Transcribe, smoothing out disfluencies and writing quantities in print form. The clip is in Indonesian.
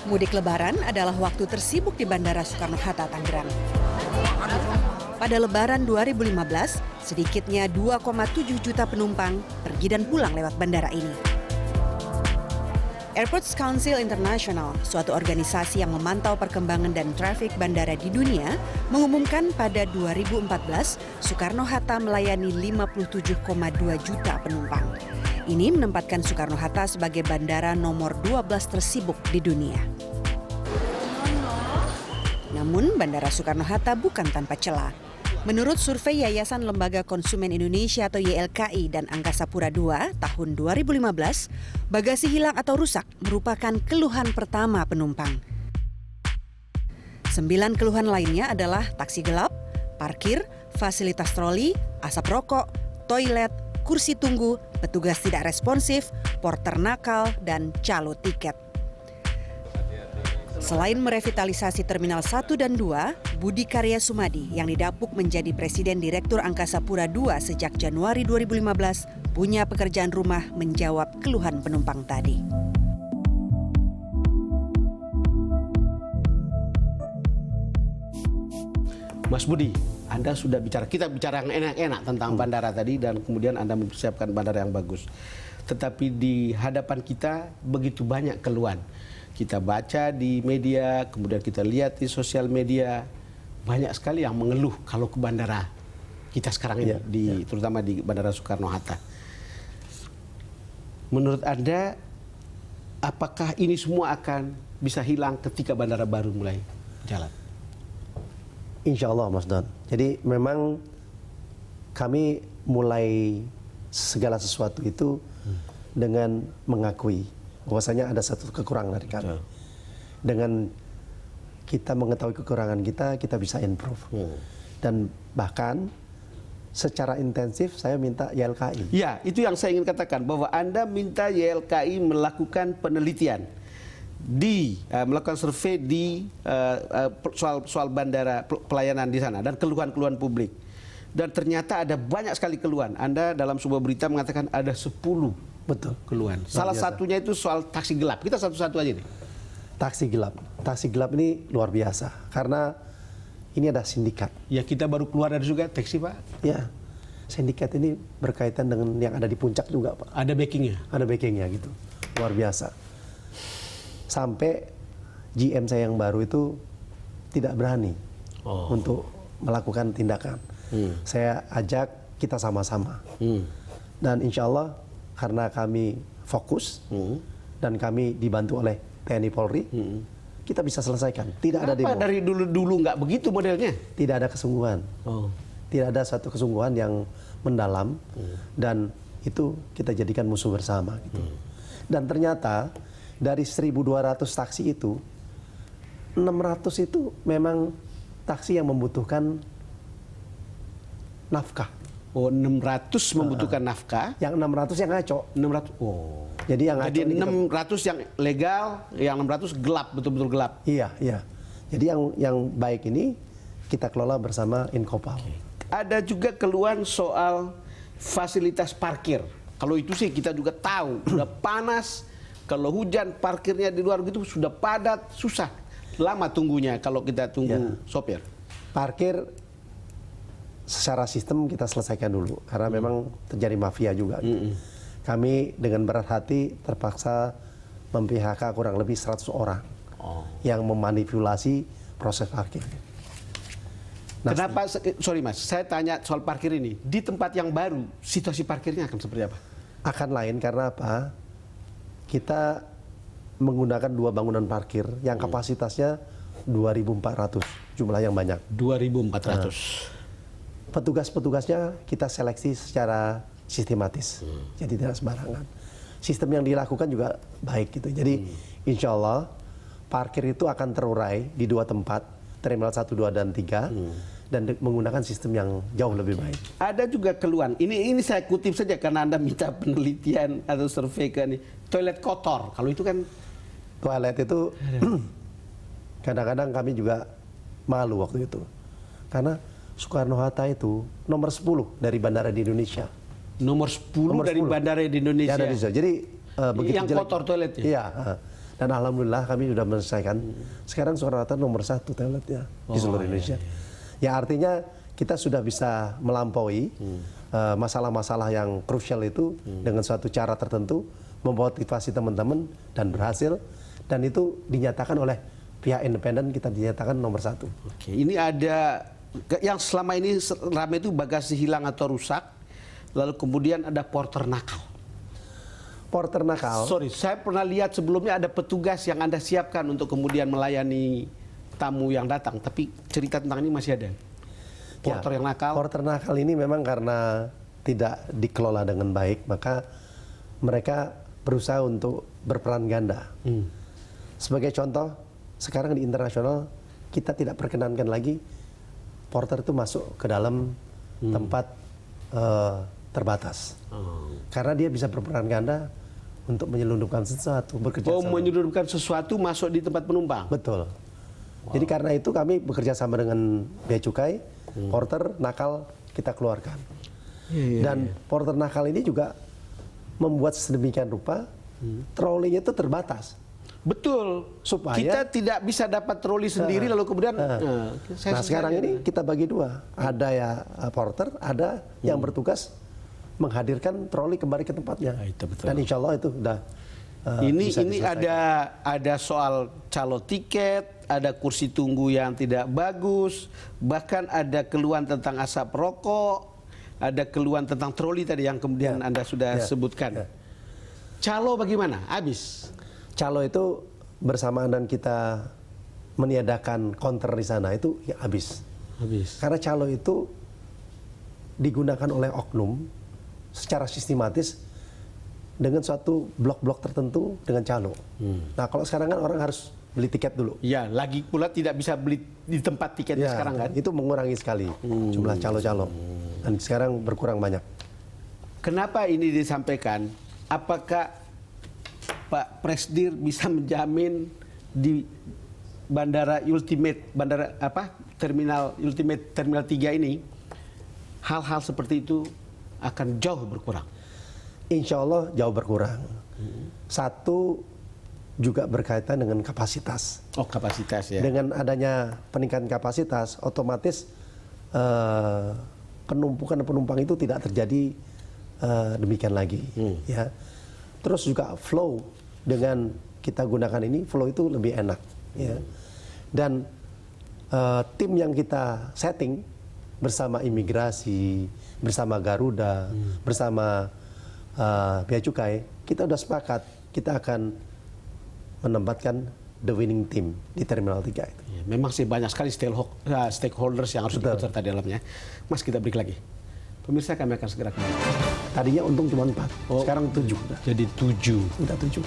Mudik Lebaran adalah waktu tersibuk di Bandara Soekarno-Hatta, Tangerang. Pada Lebaran 2015, sedikitnya 2,7 juta penumpang pergi dan pulang lewat bandara ini. Airports Council International, suatu organisasi yang memantau perkembangan dan trafik bandara di dunia, mengumumkan pada 2014 Soekarno-Hatta melayani 57,2 juta penumpang. Ini menempatkan Soekarno-Hatta sebagai bandara nomor 12 tersibuk di dunia. Namun, Bandara Soekarno-Hatta bukan tanpa celah. Menurut survei Yayasan Lembaga Konsumen Indonesia atau YLKI dan Angkasa Pura II tahun 2015, bagasi hilang atau rusak merupakan keluhan pertama penumpang. 9 keluhan lainnya adalah taksi gelap, parkir, fasilitas troli, asap rokok, toilet, kursi tunggu, petugas tidak responsif, porter nakal, dan calo tiket. Selain merevitalisasi Terminal 1 dan 2, Budi Karya Sumadi yang didapuk menjadi Presiden Direktur Angkasa Pura II sejak Januari 2015 punya pekerjaan rumah menjawab keluhan penumpang tadi. Mas Budi, Anda sudah kita bicara yang enak-enak tentang bandara tadi dan kemudian Anda mempersiapkan bandara yang bagus. Tetapi di hadapan kita begitu banyak keluhan. Kita baca di media, kemudian kita lihat di sosial media, banyak sekali yang mengeluh kalau ke bandara kita sekarang ini, terutama di Bandara Soekarno-Hatta. Menurut Anda, apakah ini semua akan bisa hilang ketika bandara baru mulai jalan? Insya Allah, Mas Don. Jadi memang kami mulai segala sesuatu itu dengan mengakui bahwasanya ada satu kekurangan dari kami. Dengan kita mengetahui kekurangan kita, kita bisa improve. Dan bahkan secara intensif saya minta YLKI. Ya, itu yang saya ingin katakan, bahwa Anda minta YLKI melakukan penelitian melakukan survei di soal bandara, pelayanan di sana dan keluhan-keluhan publik. Dan ternyata ada banyak sekali keluhan. Anda dalam sebuah berita mengatakan ada 10 keluhan. Salah satunya itu soal taksi gelap. Kita satu-satu aja nih. Taksi gelap. Taksi gelap ini luar biasa karena ini ada sindikat. Ya, kita baru keluar dari juga taksi, Pak. Ya. Sindikat ini berkaitan dengan yang ada di puncak juga, Pak. Ada backingnya? Ada backingnya gitu. Luar biasa. Sampai GM saya yang baru itu tidak berani untuk melakukan tindakan. Saya ajak kita sama-sama. Dan insya Allah karena kami fokus dan kami dibantu oleh TNI Polri, kita bisa selesaikan. Tidak ada demo. Dari dulu nggak begitu modelnya? Tidak ada kesungguhan. Tidak ada satu kesungguhan yang mendalam dan itu kita jadikan musuh bersama. Gitu. Dan ternyata dari 1.200 taksi itu, 600 itu memang taksi yang membutuhkan nafkah. Oh, 600 membutuhkan nafkah. Yang 600 yang ngaco. 600. Oh. Jadi yang ngaco. Jadi 600 yang legal, yang 600 gelap, betul-betul gelap. Iya, iya. Jadi yang baik ini kita kelola bersama Inkopal. Ada juga keluhan soal fasilitas parkir. Kalau itu sih kita juga tahu, udah panas. Kalau hujan parkirnya di luar gitu sudah padat, susah. Lama tunggunya kalau kita tunggu sopir. Parkir secara sistem kita selesaikan dulu karena memang terjadi mafia juga. Kami dengan berat hati terpaksa mem-PHK kurang lebih 100 orang yang memanipulasi proses parkir. Nah, kenapa, sorry Mas, saya tanya soal parkir ini. Di tempat yang baru, situasi parkirnya akan seperti apa? Akan lain karena apa? Kita menggunakan 2 bangunan parkir yang kapasitasnya 2.400, jumlah yang banyak. 2.400. Petugas-petugasnya kita seleksi secara sistematis, jadi tidak sembarangan. Sistem yang dilakukan juga baik gitu. Jadi insya Allah parkir itu akan terurai di 2 tempat, Terminal 1, 2, dan 3, dan menggunakan sistem yang jauh lebih baik. Ada juga keluhan, ini saya kutip saja karena Anda minta penelitian atau survei ke ini. Toilet kotor, kalau itu kan... Toilet itu kadang-kadang kami juga malu waktu itu. Karena Soekarno-Hatta itu nomor 10 dari bandara di Indonesia. Nomor 10 dari bandara di Indonesia. Ya, Jadi begitu yang jelek, kotor toiletnya. Iya. Dan alhamdulillah kami sudah menyelesaikan. Sekarang Soekarno-Hatta nomor 1 toiletnya di seluruh Indonesia. Ya artinya kita sudah bisa melampaui masalah-masalah yang krusial itu dengan suatu cara tertentu, memotivasi teman-teman dan berhasil. Dan itu dinyatakan oleh pihak independen, kita dinyatakan nomor 1. Oke, ini ada yang selama ini ramai itu bagasi hilang atau rusak, lalu kemudian ada porter nakal. Porter nakal. Sorry, saya pernah lihat sebelumnya ada petugas yang Anda siapkan untuk kemudian melayani tamu yang datang, tapi cerita tentang ini masih ada. Porter yang nakal. Porter nakal ini memang karena tidak dikelola dengan baik, maka mereka berusaha untuk berperan ganda. Sebagai contoh, sekarang di internasional kita tidak perkenankan lagi porter itu masuk ke dalam tempat terbatas. Karena dia bisa berperan ganda untuk menyelundupkan sesuatu, bekerja sama. Menyelundupkan sesuatu masuk di tempat penumpang. Betul. Jadi karena itu kami bekerja sama dengan Bea Cukai, porter nakal kita keluarkan. Dan porter nakal ini juga membuat sedemikian rupa trolinya itu terbatas. Betul. Supaya kita tidak bisa dapat troli sendiri lalu kemudian. Nah sekarang ini kita bagi dua. Ada ya porter, ada yang bertugas menghadirkan troli kembali ke tempatnya. Itu betul. Dan insya Allah itu sudah ini bisa ada soal calo tiket, ada kursi tunggu yang tidak bagus, bahkan ada keluhan tentang asap rokok, ada keluhan tentang troli tadi yang kemudian Anda sudah sebutkan. Calo bagaimana? Habis. Calo itu bersamaan dan kita meniadakan counter di sana itu ya habis. Karena calo itu digunakan oleh oknum secara sistematis dengan suatu blok-blok tertentu dengan calo. Nah kalau sekarang kan orang harus beli tiket dulu. Ya, lagi pula tidak bisa beli di tempat tiketnya sekarang kan? Itu mengurangi sekali jumlah calo-calo. Dan sekarang berkurang banyak. Kenapa ini disampaikan? Apakah Pak Presdir bisa menjamin di terminal Ultimate Terminal 3 ini hal-hal seperti itu akan jauh berkurang? Insya Allah jauh berkurang. Satu juga berkaitan dengan kapasitas. Oh, kapasitas ya. Dengan adanya peningkatan kapasitas, otomatis penumpukan penumpang itu tidak terjadi demikian lagi. Ya. Terus juga flow dengan kita gunakan ini, flow itu lebih enak. Ya. Dan tim yang kita setting bersama imigrasi, bersama Garuda, bersama Bea Cukai, kita sudah sepakat kita akan menempatkan the winning team di Terminal 3 itu. Ya, memang sih banyak sekali stakeholders yang harus ikut serta di dalamnya. Mas, kita break lagi. Pemirsa, kami akan segera kembali. Tadinya untung cuma 4, sekarang 7. Jadi 7. Udah 7.